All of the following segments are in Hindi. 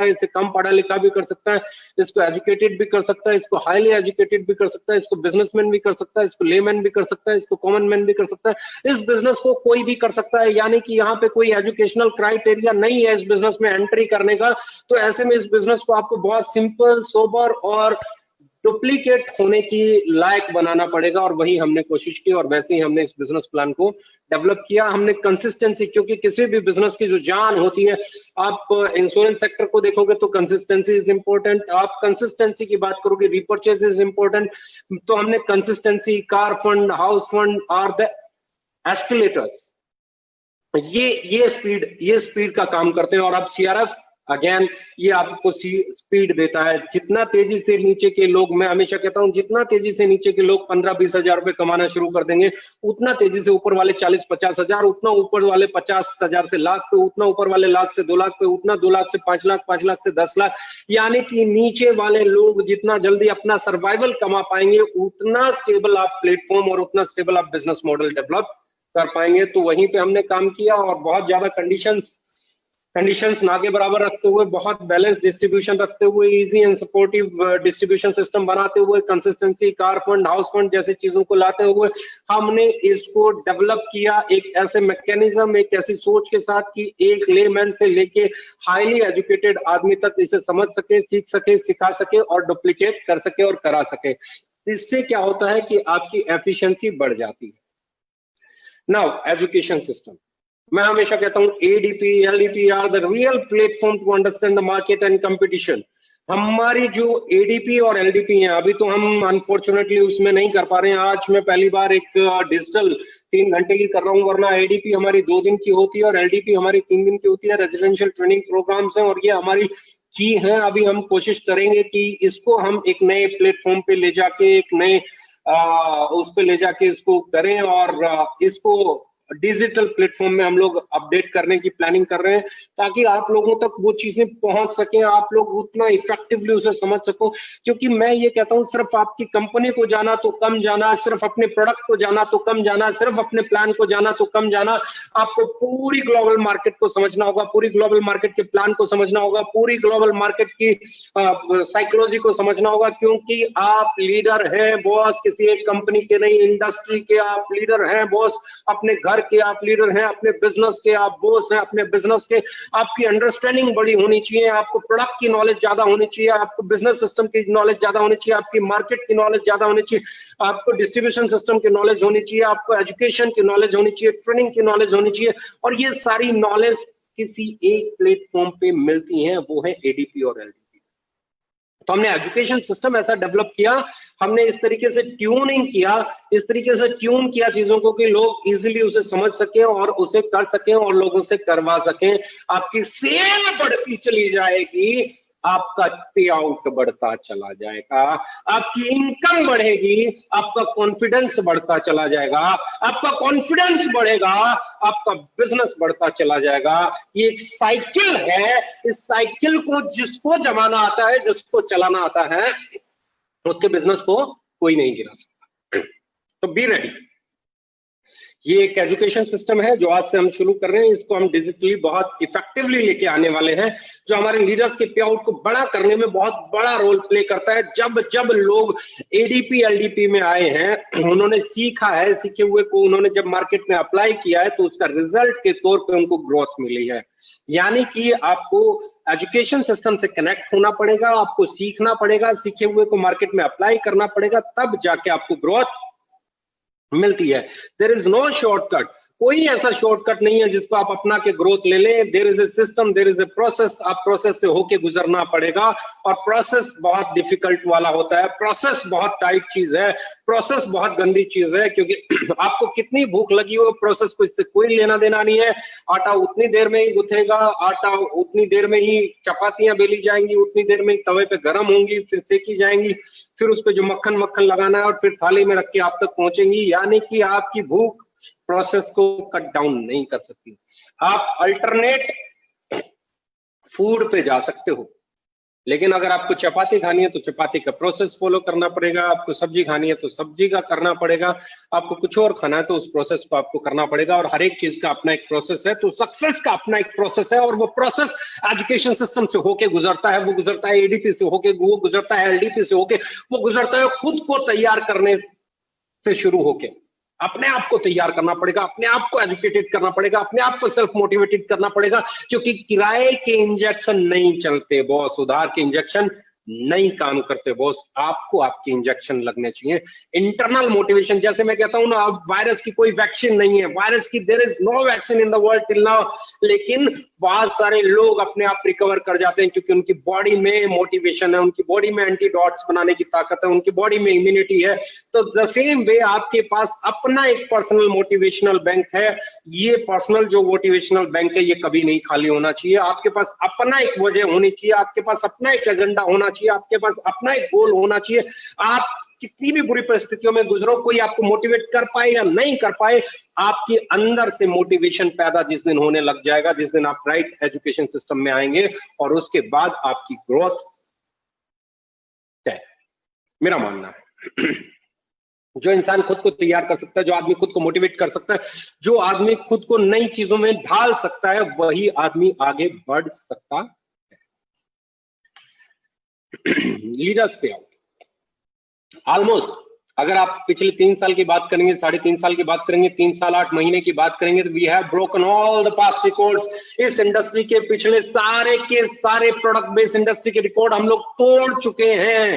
है, इसे कम पढ़ा लिखा भी कर सकता है, इसको एजुकेटेड भी कर सकता है, इसको हाईली एजुकेटेड भी कर सकता है, इसको बिजनेसमैन भी कर सकता है, इसको लेमैन भी कर सकता है, इसको कॉमन मैन भी कर सकता है। इस बिजनेस को कोई भी कर सकता है, यानी कि यहाँ पे कोई एजुकेशनल क्राइटेरिया नहीं है इस बिजनेस में एंट्री करने का। तो ऐसे में इस बिजनेस को आपको बहुत सिंपल, सोबर और डुप्लीकेट होने की लायक बनाना पड़ेगा, और वही हमने कोशिश की और वैसे ही हमने इस बिजनेस प्लान को डेवलप किया। हमने कंसिस्टेंसी, क्योंकि किसी भी बिजनेस की जो जान होती है, आप इंश्योरेंस सेक्टर को देखोगे तो कंसिस्टेंसी इज इंपॉर्टेंट, आप कंसिस्टेंसी की बात करोगे रिपर्चेज इज इंपॉर्टेंट। तो हमने consistency, car fund, house fund are the escalators, ये स्पीड का काम करते हैं। और अब सीआरएफ अगेन ये आपको स्पीड देता है। जितना तेजी से नीचे के लोग, मैं हमेशा कहता हूं, जितना तेजी से नीचे के लोग 15-20 हजार रुपए कमाना शुरू कर देंगे, उतना तेजी से ऊपर वाले 40-50 हजार, उतना ऊपर वाले 50 हजार से लाख पे, उतना ऊपर वाले लाख से 2 लाख पे, उतना 2 लाख से 5 लाख, 5 लाख से 10 लाख। यानी कि नीचे वाले लोग जितना जल्दी अपना सर्वाइवल कमा पाएंगे, उतना स्टेबल आप प्लेटफॉर्म और उतना स्टेबल आप बिजनेस मॉडल डेवलप कर पाएंगे। तो वहीं पे हमने काम किया और बहुत ज्यादा कंडीशंस ना के बराबर रखते हुए, बहुत बैलेंस डिस्ट्रीब्यूशन रखते हुए, easy and supportive distribution system बनाते हुए, consistency, car fund, house fund जैसी चीजों को लाते हुए हमने इसको डेवलप किया एक ऐसे मैकेनिज्म, एक ऐसी सोच के साथ कि एक लेमैन से लेके हाईली एजुकेटेड आदमी तक इसे समझ सके, सीख सके, सिखा सके और डुप्लीकेट कर सके और करा सके। इससे क्या होता है कि आपकी एफिशिएंसी बढ़ जाती है। नाउ एजुकेशन सिस्टम, मैं हमेशा कहता हूं ADP, LDP are the real platform to understand the market and competition. हमारी जो एडीपी और एलडीपी है, अभी तो हम अनफॉर्चुनेटली उसमें नहीं कर पा रहे हैं। आज मैं पहली बार एक डिजिटल 3 घंटे की कर रहा हूं, वरना एडीपी हमारी 2 दिन की होती है और एलडीपी हमारी 3 दिन की होती है। रेजिडेंशियल ट्रेनिंग प्रोग्राम्स हैं और ये हमारी की है। अभी हम कोशिश करेंगे कि इसको हम एक नए प्लेटफॉर्म पे ले जाके, एक नए उस पे ले जाके इसको करें और इसको डिजिटल प्लेटफॉर्म में हम लोग अपडेट करने की प्लानिंग कर रहे हैं, ताकि आप लोगों तक वो चीजें पहुंच सके, आप लोग उतना इफेक्टिवली उसे समझ सको। क्योंकि मैं ये कहता हूं, सिर्फ आपकी कंपनी को जाना तो कम जाना, सिर्फ अपने प्रोडक्ट को जाना तो कम जाना, सिर्फ अपने प्लान को जाना तो कम जाना। आपको पूरी ग्लोबल मार्केट को समझना होगा, पूरी ग्लोबल मार्केट के प्लान को समझना होगा, पूरी ग्लोबल मार्केट की साइकोलॉजी को समझना होगा। क्योंकि आप लीडर हैं बॉस, किसी एक कंपनी के नहीं, इंडस्ट्री के आप लीडर हैं बॉस, अपने घर के आप लीडर हैं, अपने बिजनेस के आप बॉस हैं, अपने बिजनेस के। आपकी अंडरस्टैंडिंग बड़ी होनी चाहिए, आपको प्रोडक्ट की नॉलेज ज्यादा होनी चाहिए, आपको बिजनेस सिस्टम की नॉलेज ज्यादा होनी चाहिए, आपकी मार्केट की नॉलेज ज्यादा होनी चाहिए, आपको डिस्ट्रीब्यूशन सिस्टम की नॉलेज होनी चाहिए, आपको एजुकेशन की नॉलेज होनी चाहिए, ट्रेनिंग की नॉलेज होनी चाहिए। और ये सारी नॉलेज किसी एक प्लेटफॉर्म पे मिलती है, वो है एडीपी और एलडीपी। तो हमने एजुकेशन सिस्टम ऐसा डेवलप किया, हमने इस तरीके से ट्यूनिंग किया, इस तरीके से ट्यून किया चीजों को कि लोग इजीली उसे समझ सके और उसे कर सकें और लोगों से करवा सकें। आपकी सेल बढ़ती चली जाएगी, आपका पे आउट बढ़ता चला जाएगा, आपकी इनकम बढ़ेगी, आपका कॉन्फिडेंस बढ़ता चला जाएगा, आपका कॉन्फिडेंस बढ़ेगा, आपका बिजनेस बढ़ता चला जाएगा। ये एक साइकिल है, इस साइकिल को जिसको जमाना आता है, जिसको चलाना आता है, उसके बिजनेस को कोई नहीं गिरा सकता। तो बी रेडी। ये एक एजुकेशन सिस्टम है जो आज से हम शुरू कर रहे हैं, इसको हम डिजिटली बहुत इफेक्टिवली लेके आने वाले हैं, जो हमारे लीडर्स के पे आउट को बड़ा करने में बहुत बड़ा रोल प्ले करता है। जब जब लोग एडीपी एलडीपी में आए हैं, उन्होंने सीखा है, सीखे हुए को उन्होंने जब मार्केट में अप्लाई किया है, तो उसका रिजल्ट के तौर पे उनको ग्रोथ मिली है। यानी कि आपको एजुकेशन सिस्टम से कनेक्ट होना पड़ेगा, आपको सीखना पड़ेगा, सीखे हुए को मार्केट में अप्लाई करना पड़ेगा, तब जाके आपको ग्रोथ मिलती है। देयर इज नो शॉर्टकट, कोई ऐसा शॉर्टकट नहीं है जिसको आप अपना के ग्रोथ ले लें। There is a system, there is a process, आप प्रोसेस से होके गुजरना पड़ेगा। और प्रोसेस बहुत डिफिकल्ट वाला होता है, प्रोसेस बहुत टाइट चीज है, प्रोसेस बहुत गंदी चीज है। क्योंकि आपको कितनी भूख लगी हो, प्रोसेस को इससे कोई लेना देना नहीं है। आटा उतनी देर में ही गुथेगा, आटा उतनी देर में ही चपातियां बेली जाएंगी, उतनी देर में ही तवे पे गर्म होंगी, फिर सेकी जाएंगी, फिर उस पर जो मक्खन मक्खन लगाना है और फिर थाली में रख के आप तक पहुंचेंगी। यानी कि आपकी भूख प्रोसेस को कट डाउन नहीं कर सकती। आप अल्टरनेट फूड पे जा सकते हो, लेकिन अगर आपको चपाती खानी है तो चपाती का प्रोसेस फॉलो करना पड़ेगा, आपको सब्जी खानी है तो सब्जी का करना पड़ेगा, आपको कुछ और खाना है तो उस प्रोसेस को आपको करना पड़ेगा। और हर एक चीज का अपना एक प्रोसेस है, तो सक्सेस का अपना एक प्रोसेस है, और वो प्रोसेस एजुकेशन सिस्टम से होके गुजरता है, वो गुजरता है एडीपी से होके, वो गुजरता है एलडीपी से होके, वो गुजरता है खुद को तैयार करने से शुरू होके। अपने आप को तैयार करना पड़ेगा, अपने आप को एजुकेटेड करना पड़ेगा, अपने आप को सेल्फ मोटिवेटेड करना पड़ेगा, क्योंकि किराए के इंजेक्शन नहीं चलते बॉस, उधार के इंजेक्शन नहीं काम करते बॉस। आपको आपके इंजेक्शन लगने चाहिए, इंटरनल मोटिवेशन। जैसे मैं कहता हूं ना, अब वायरस की कोई वैक्सीन नहीं है, वायरस की there is no vaccine in the world till now, लेकिन बहुत सारे लोग अपने आप रिकवर कर जाते हैं क्योंकि उनकी बॉडी में मोटिवेशन है, उनकी बॉडी में एंटीडॉट्स बनाने की ताकत है, उनकी बॉडी में इम्यूनिटी है। तो द सेम वे आपके पास अपना एक पर्सनल मोटिवेशनल बैंक है। ये पर्सनल जो मोटिवेशनल बैंक है, ये कभी नहीं खाली होना चाहिए। आपके पास अपना एक वजह होनी चाहिए, आपके पास अपना एक एजेंडा होना चाहिए, आपके पास अपना एक गोल होना चाहिए। आप कितनी भी बुरी परिस्थितियों में गुजरो, कोई आपको मोटिवेट कर पाए या नहीं कर पाए, आपके अंदर से मोटिवेशन पैदा जिस दिन होने लग जाएगा, जिस दिन आप राइट एजुकेशन सिस्टम में आएंगे, और उसके बाद आपकी ग्रोथ है, मेरा मानना है। जो इंसान खुद को तैयार कर सकता है, जो आदमी खुद को मोटिवेट कर सकता है, जो आदमी खुद को नई चीजों में ढाल सकता है, वही आदमी आगे बढ़ सकता है। लीडर्स पे आउट ऑलमोस्ट, अगर आप पिछले 3 साल की बात करेंगे, 3.5 साल की बात करेंगे, 3 साल 8 महीने की बात करेंगे, तो we have broken all the past records. इस इंडस्ट्री के पिछले सारे के सारे प्रोडक्ट बेस्ड इंडस्ट्री के रिकॉर्ड हम लोग तोड़ चुके हैं।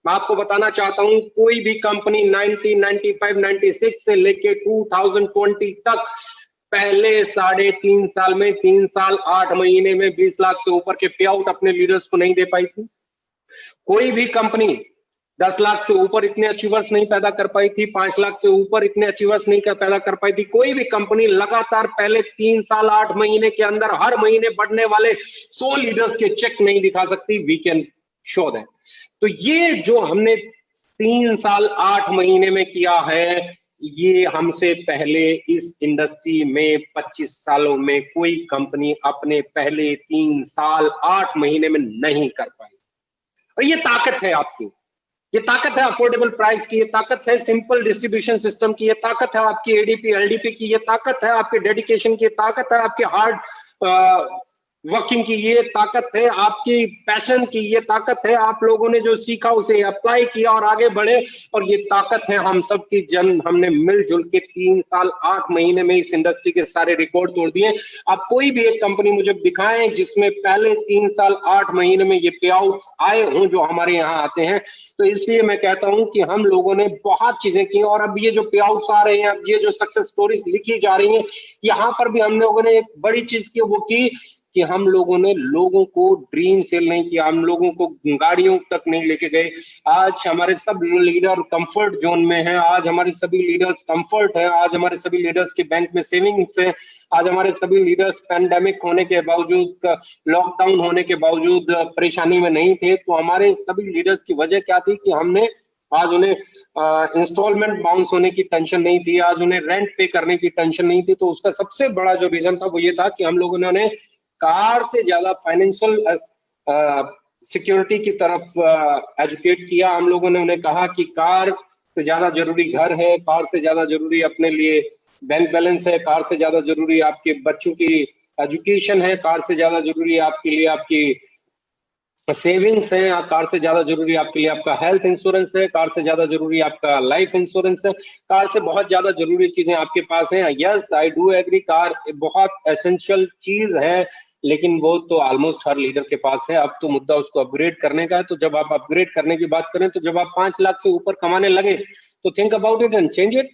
मैं आपको बताना चाहता हूं, कोई भी कंपनी 1995, 96 से लेके 2020 तक पहले 3.5 साल में, 3 साल 8 महीने में 20 लाख से ऊपर के पे आउट अपने लीडर्स को नहीं दे पाई थी। कोई भी कंपनी 10 लाख से ऊपर इतने अचीवर्स नहीं पैदा कर पाई थी, 5 लाख से ऊपर इतने अचीवर्स नहीं पैदा कर पाई थी। कोई भी कंपनी लगातार पहले 3 साल 8 महीने के अंदर हर महीने बढ़ने वाले 100 लीडर्स के चेक नहीं दिखा सकती। We can show that. तो ये जो हमने 3 साल 8 महीने में किया है, ये हमसे पहले इस इंडस्ट्री में 25 सालों में कोई कंपनी अपने पहले 3 साल 8 महीने में नहीं कर पाई। और ये ताकत है आपकी, ये ताकत है अफोर्डेबल प्राइस की, ये ताकत है सिंपल डिस्ट्रीब्यूशन सिस्टम की, ये ताकत है आपकी एडीपी एलडीपी की, ये ताकत है आपके डेडिकेशन की, ताकत है आपके हार्ड वर्किंग की, ये ताकत है आपकी पैशन की, ये ताकत है आप लोगों ने जो सीखा उसे अप्लाई किया और आगे बढ़े, और ये ताकत है हम सब की हमने मिलजुल के 3 साल 8 महीने में इस इंडस्ट्री के सारे रिकॉर्ड तोड़ दिए। अब कोई भी एक कंपनी मुझे दिखाएं जिसमें पहले 3 साल 8 महीने में ये पे आउट आए हों जो हमारे यहाँ आते हैं। तो इसलिए मैं कहता हूं कि हम लोगों ने बहुत चीजें की, और अब ये जो पे आउट्स आ रहे हैं, अब ये जो सक्सेस स्टोरीज लिखी जा रही हैं, यहाँ पर भी हम लोगों ने एक बड़ी चीज की, वो की कि हम लोगों ने लोगों को ड्रीम सेल नहीं किया, हम लोगों को गाड़ियों तक नहीं लेके गए। आज हमारे सब लीडर कंफर्ट जोन में हैं, आज हमारे सभी लीडर्स कंफर्ट है, आज हमारे सभी लीडर्स के बैंक में सेविंग्स है, आज हमारे सभी लीडर्स पैंडेमिक होने के बावजूद, लॉकडाउन होने के बावजूद परेशानी में नहीं थे। तो हमारे सभी लीडर्स की वजह क्या थी कि हमने आज उन्हें इंस्टॉलमेंट बाउंस होने की टेंशन नहीं थी, आज उन्हें रेंट पे करने की टेंशन नहीं थी। तो उसका सबसे बड़ा जो रीजन था वो ये था कि हम लोगों ने कार से ज्यादा फाइनेंशियल सिक्योरिटी की तरफ एजुकेट किया। हम लोगों ने उन्हें कहा कि कार से ज्यादा जरूरी घर है, कार से ज्यादा जरूरी अपने लिए बैंक बैलेंस है, कार से ज्यादा जरूरी आपके बच्चों की एजुकेशन है, कार से ज्यादा जरूरी आपके लिए आपकी सेविंग्स है, कार से ज्यादा जरूरी आपके लिए आपका हेल्थ इंश्योरेंस है, कार से ज्यादा जरूरी आपका लाइफ इंश्योरेंस है, कार से बहुत ज्यादा जरूरी चीजें आपके पास हैं। Yes, I do agree, car बहुत एसेंशियल चीज है, लेकिन वो तो ऑलमोस्ट हर लीडर के पास है। अब तो मुद्दा उसको अपग्रेड करने का है। तो जब आप अपग्रेड करने की बात करें, तो जब आप 5 लाख से ऊपर कमाने लगे तो think about it and change it.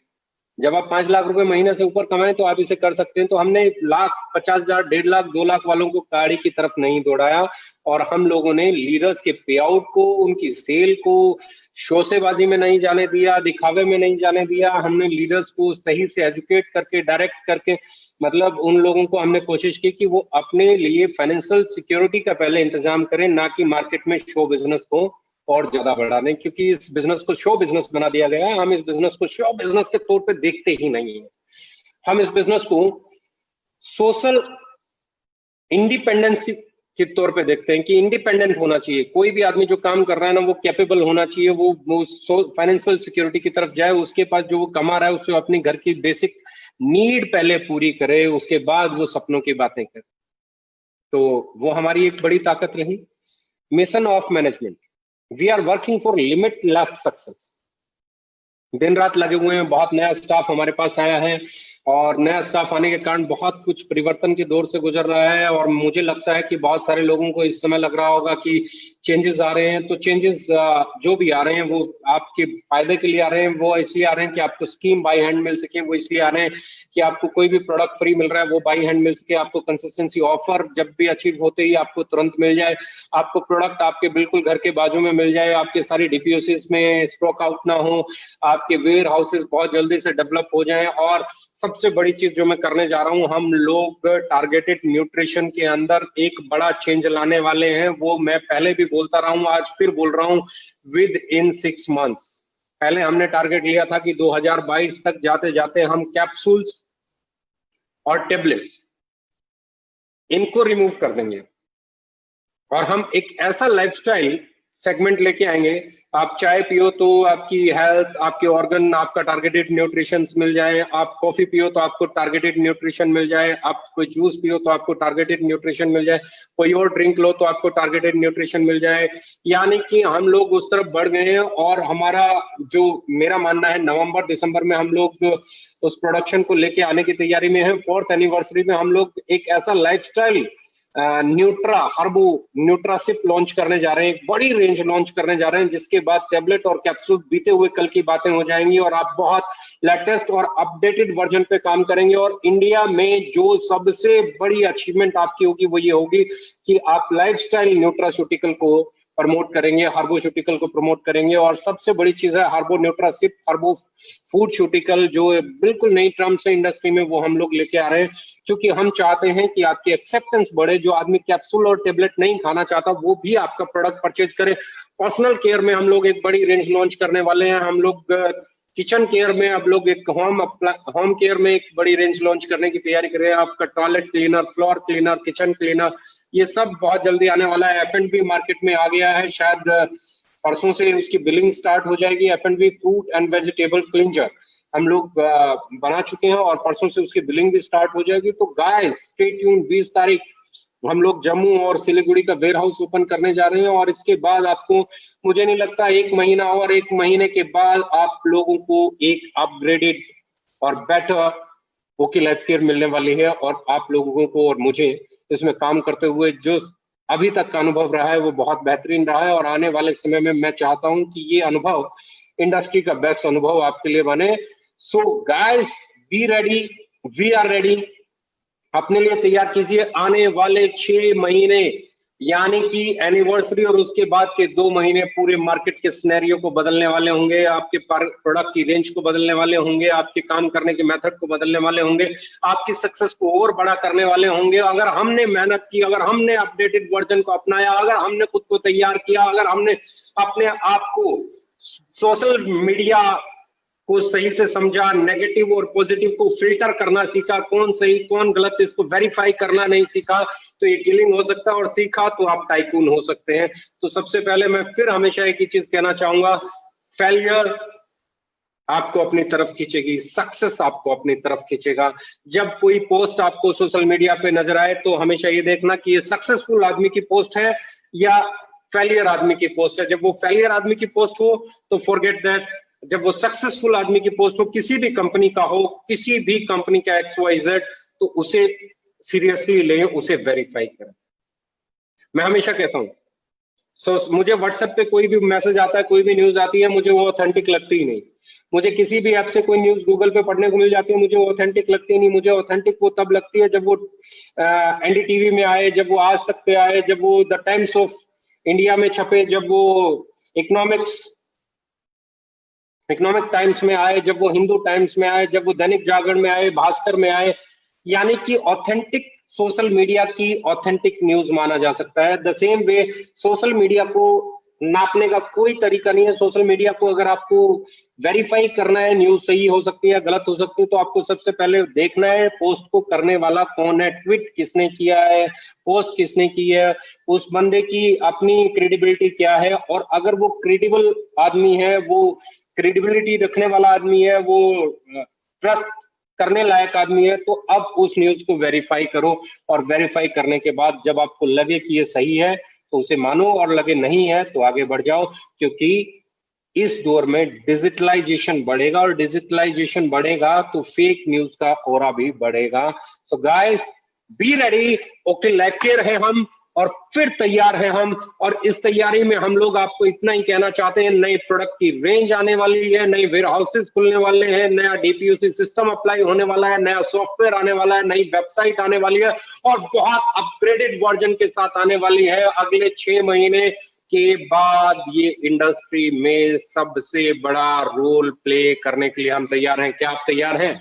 जब आप 5 लाख रुपए महीने से ऊपर कमाएं तो आप इसे कर सकते हैं। तो हमने 1,50,000, 1.5 लाख, 2 लाख वालों को गाड़ी की तरफ नहीं दौड़ाया, और हम लोगों ने लीडर्स के पे आउट को, उनकी सेल को शोसेबाजी में नहीं जाने दिया, दिखावे में नहीं जाने दिया। हमने लीडर्स को सही से एजुकेट करके, डायरेक्ट करके, मतलब उन लोगों को हमने कोशिश की कि वो अपने लिए फाइनेंशियल सिक्योरिटी का पहले इंतजाम करें, ना कि मार्केट में शो बिजनेस को और ज्यादा बढ़ा दें, क्योंकि इस बिजनेस को शो बिजनेस बना दिया गया है। हम इस बिजनेस को शो बिजनेस के तौर पे देखते ही नहीं है। हम इस बिजनेस को सोशल इंडिपेंडेंसी के तौर पे देखते हैं कि इंडिपेंडेंट होना चाहिए। कोई भी आदमी जो काम कर रहा है ना, वो कैपेबल होना चाहिए, वो फाइनेंशियल सिक्योरिटी की तरफ जाए, उसके पास जो वो कमा रहा है उससे अपनी घर की बेसिक नीड पहले पूरी करे, उसके बाद वो सपनों की बातें करे। तो वो हमारी एक बड़ी ताकत रही। Mission of management, we are working for limitless success. दिन रात लगे हुए हैं, बहुत नया स्टाफ हमारे पास आया है और नया स्टाफ आने के कारण बहुत कुछ परिवर्तन के दौर से गुजर रहा है। और मुझे लगता है कि बहुत सारे लोगों को इस समय लग रहा होगा कि चेंजेस आ रहे हैं, तो चेंजेस जो भी आ रहे हैं वो आपके फायदे के लिए आ रहे हैं। वो इसलिए आ रहे हैं कि आपको स्कीम बाई हैंड मिल सके, वो इसलिए आ रहे हैं कि आपको कोई भी प्रोडक्ट फ्री मिल रहा है वो बाई हैंड मिल सके, आपको कंसिस्टेंसी ऑफर जब भी अचीव होते ही आपको तुरंत मिल जाए, आपको प्रोडक्ट आपके बिल्कुल घर के बाजू में मिल जाए, आपके सारी डीपीओसीज में स्टॉक आउट ना हो, आपके वेयर हाउसेस बहुत जल्दी से डेवलप हो जाएं। और सबसे बड़ी चीज जो मैं करने जा रहा हूं, हम लोग टारगेटेड न्यूट्रिशन के अंदर एक बड़ा चेंज लाने वाले हैं। वो मैं पहले भी बोलता रहा हूं, आज फिर बोल रहा हूं, विद इन 6 मंथ्स। पहले हमने टारगेट लिया था कि 2022 तक जाते जाते हम कैप्सूल्स और टेबलेट्स इनको रिमूव कर देंगे और हम एक ऐसा लाइफस्टाइल सेगमेंट लेके आएंगे। आप चाय पियो तो आपकी हेल्थ, आपके ऑर्गन, आपका टारगेटेड न्यूट्रिशन मिल जाए, आप कॉफी पियो तो आपको टारगेटेड न्यूट्रिशन मिल जाए, आप कोई जूस पियो तो आपको टारगेटेड न्यूट्रिशन मिल जाए, कोई और ड्रिंक लो तो आपको टारगेटेड न्यूट्रिशन मिल जाए। यानी कि हम लोग उस तरफ बढ़ गए हैं और हमारा जो, मेरा मानना है, नवंबर दिसंबर में हम लोग उस प्रोडक्शन को लेके आने की तैयारी में है। 4th एनिवर्सरी में हम लोग एक ऐसा लाइफस्टाइल न्यूट्रा हर्बो न्यूट्रासिप लॉन्च करने जा रहे हैं, एक बड़ी रेंज लॉन्च करने जा रहे हैं, जिसके बाद टेबलेट और कैप्सूल बीते हुए कल की बातें हो जाएंगी और आप बहुत लेटेस्ट और अपडेटेड वर्जन पे काम करेंगे। और इंडिया में जो सबसे बड़ी अचीवमेंट आपकी होगी वो ये होगी कि आप लाइफस्टाइल न्यूट्रास्यूटिकल को प्रमोट करेंगे, हार्बोस्यूटिकल को प्रमोट करेंगे। और सबसे बड़ी चीज है हार्बो न्यूट्रासिप, हार्बो फूड शूटिकल, जो बिल्कुल नई टर्म्स है इंडस्ट्री में, वो हम लोग लेके आ रहे हैं, क्योंकि हम चाहते हैं कि आपकी एक्सेप्टेंस बढ़े। जो आदमी कैप्सूल और टेबलेट नहीं खाना चाहता वो भी आपका प्रोडक्ट परचेज करे। पर्सनल केयर में हम लोग एक बड़ी रेंज लॉन्च करने वाले हैं। हम लोग किचन केयर में अब लोग एक होम केयर में एक बड़ी रेंज लॉन्च करने की तैयारी कर रहे हैं। आपका toilet cleaner, floor cleaner, kitchen cleaner, ये सब बहुत जल्दी आने वाला है। F&B मार्केट में आ गया है, शायद परसों से उसकी बिलिंग स्टार्ट हो जाएगी। F&B fruit and vegetable cleanser हम लोग बना चुके हैं और परसों से उसकी बिलिंग भी स्टार्ट हो जाएगी। तो गाइस स्टे ट्यून, 20 तारीख हम लोग जम्मू और सिलीगुड़ी का वेयर हाउस ओपन करने जा रहे हैं। और इसके बाद आपको, मुझे नहीं लगता 1 महीना और 1 महीने के बाद आप लोगों को एक अपग्रेडेड और बेटर ओके लाइफ केयर मिलने वाली है। और आप लोगों को और मुझे इसमें काम करते हुए जो अभी तक का अनुभव रहा है वो बहुत बेहतरीन रहा है। और आने वाले समय में मैं चाहता हूं कि ये अनुभव इंडस्ट्री का बेस्ट अनुभव आपके लिए बने। So guys be ready, we are ready. अपने लिए तैयार कीजिए। आने वाले 6 महीने यानी कि एनिवर्सरी और उसके बाद के 2 महीने पूरे मार्केट के सिनेरियो को बदलने वाले होंगे, आपके प्रोडक्ट की रेंज को बदलने वाले होंगे, आपके काम करने के मेथड को बदलने वाले होंगे, आपकी सक्सेस को और बड़ा करने वाले होंगे। अगर हमने मेहनत की, अगर हमने अपडेटेड वर्जन को अपनाया, अगर हमने खुद को तैयार किया, अगर हमने अपने आप को सोशल मीडिया को सही से समझा, नेगेटिव और पॉजिटिव को फिल्टर करना सीखा, कौन सही कौन गलत इसको वेरीफाई करना नहीं सीखा, तो ये किलिंग हो सकता है। और सीखा तो आप टाइकून हो सकते हैं। तो सबसे पहले मैं फिर हमेशा एक ही चीज कहना चाहूंगा, फेलियर आपको अपनी तरफ खींचेगी, सक्सेस आपको अपनी तरफ खींचेगा। जब कोई पोस्ट आपको सोशल मीडिया पे नजर आए तो हमेशा ये देखना कि ये सक्सेसफुल आदमी की पोस्ट है या फेलियर आदमी की पोस्ट है। जब वो फेलियर आदमी की पोस्ट हो तो फॉरगेट दैट। जब वो सक्सेसफुल आदमी की पोस्ट हो, किसी भी कंपनी का हो, किसी भी कंपनी का XYZ, तो उसे सीरियसली लें, उसे वेरीफाई करें। मैं हमेशा कहता हूं, मुझे व्हाट्सएप पे कोई भी मैसेज आता है, कोई भी न्यूज आती है, मुझे वो ऑथेंटिक लगती ही नहीं। मुझे किसी भी ऐप से कोई न्यूज गूगल पे पढ़ने को मिल जाती है, मुझे वो ऑथेंटिक लगती ही नहीं। मुझे ऑथेंटिक वो तब लगती है जब वो NDTV में आए, जब वो आज तक पे आए, जब वो द टाइम्स ऑफ इंडिया में छपे, जब वो इकोनॉमिक टाइम्स में आए, जब वो हिंदू टाइम्स में आए, जब वो दैनिक जागरण में आए, भास्कर में आए। यानी कि ऑथेंटिक सोशल मीडिया की ऑथेंटिक न्यूज माना जा सकता है। The same way social media को नापने का कोई तरीका नहीं है। सोशल मीडिया को अगर आपको वेरीफाई करना है, न्यूज सही हो सकती है, गलत हो सकती है, तो आपको सबसे पहले देखना है पोस्ट को करने वाला कौन है, ट्वीट किसने किया है, पोस्ट किसने की है, उस बंदे की अपनी क्रेडिबिलिटी क्या है। और अगर वो क्रेडिबल आदमी है, वो क्रेडिबिलिटी रखने वाला आदमी है, वो ट्रस्ट करने लायक आदमी है, तो अब उस न्यूज को वेरीफाई करो। और वेरीफाई करने के बाद जब आपको लगे कि ये सही है तो उसे मानो, और लगे नहीं है तो आगे बढ़ जाओ। क्योंकि इस दौर में डिजिटलाइजेशन बढ़ेगा, और डिजिटलाइजेशन बढ़ेगा तो फेक न्यूज का ऑरा भी बढ़ेगा। सो guys, be ready. Okay, lecture है हम, और फिर तैयार है हम। और इस तैयारी में हम लोग आपको इतना ही कहना चाहते हैं, नए प्रोडक्ट की रेंज आने वाली है, नए वेयर हाउसेस खुलने वाले हैं, नया डीपीयूसी सिस्टम अप्लाई होने वाला है, नया सॉफ्टवेयर आने वाला है, नई वेबसाइट आने वाली है, और बहुत अपग्रेडेड वर्जन के साथ आने वाली है। अगले 6 महीने के बाद ये इंडस्ट्री में सबसे बड़ा रोल प्ले करने के लिए हम तैयार हैं। क्या आप तैयार हैं?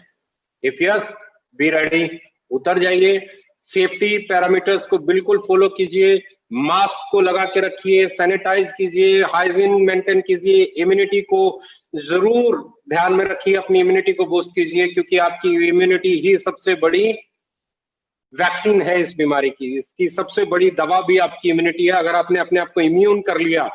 If yes, be ready. उतर जाइए, सेफ्टी पैरामीटर्स को बिल्कुल फॉलो कीजिए, मास्क को लगा के रखिए, सैनिटाइज कीजिए, हाइजीन मेंटेन कीजिए, इम्यूनिटी को जरूर ध्यान में रखिए, अपनी इम्यूनिटी को बूस्ट कीजिए, क्योंकि आपकी इम्यूनिटी ही सबसे बड़ी वैक्सीन है इस बीमारी की। इसकी सबसे बड़ी दवा भी आपकी इम्यूनिटी है। अगर आपने अपने आप को इम्यून कर लिया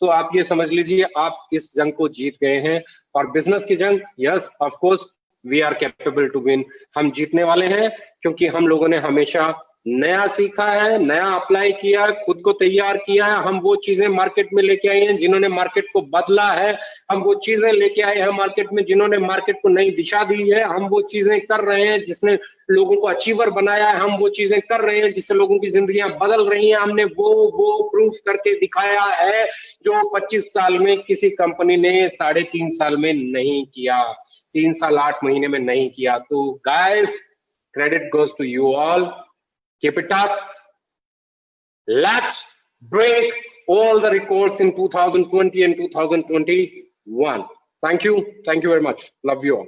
तो आप ये समझ लीजिए आप इस जंग को जीत गए हैं। और बिजनेस की जंग, yes of course we are capable to win. हम जीतने वाले हैं, क्योंकि हम लोगों ने हमेशा नया सीखा है, नया अप्लाई किया है, खुद को तैयार किया है। हम वो चीजें मार्केट में लेके आए हैं जिन्होंने मार्केट को बदला है। हम वो चीजें लेके आए हैं मार्केट में जिन्होंने मार्केट को नई दिशा दी है। हम वो चीजें कर रहे हैं जिसने लोगों को अचीवर बनाया है। हम वो चीजें कर रहे हैं जिससे लोगों की जिंदगियां बदल रही हैं। हमने वो प्रूफ करके दिखाया है जो 25 साल में किसी कंपनी ने 3.5 साल में नहीं किया, 3 साल 8 महीने में नहीं किया। तो guys, credit goes to you all. Keep it up. Let's break all the records in 2020 and 2021. Thank you very much. Love you all.